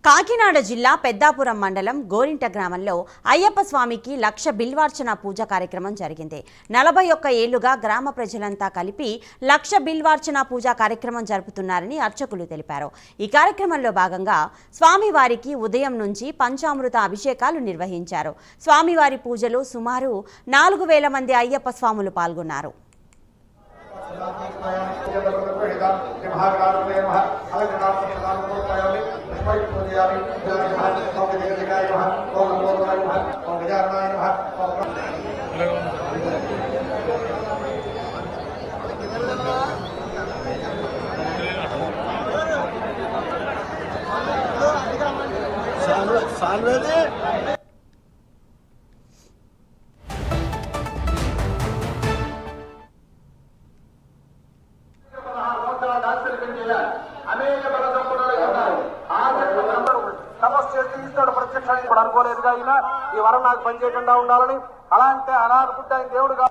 కాకినాడ జిల్లా పెద్దాపురం మండలం గోరింట గ్రామంలో అయ్యప్ప స్వామికి లక్ష బిల్వార్చన పూజ కార్యక్రమం జరిగింది. 41 ఏళ్లుగా గ్రామ ప్రజలంతా కలిపి లక్ష బిల్వార్చన పూజ కార్యక్రమం జరుపుతున్నారని అర్చకులు తెలిపారు. ఈ కార్యక్రమంలో భాగంగా స్వామివారికి ఉదయం నుంచి పంచామృత అభిషేకాలు నిర్వహించారు. స్వామివారి పూజలో సుమారు 4000 మంది అయ్యప్ప స్వాములు పాల్గొన్నారు. ఇప్పుడు అనుకోలేదుగా అయినా ఈ వరం నాకు పనిచేయకుండా ఉండాలని అలా అంటే అలా అనుకుంటే ఆయన దేవుడుగా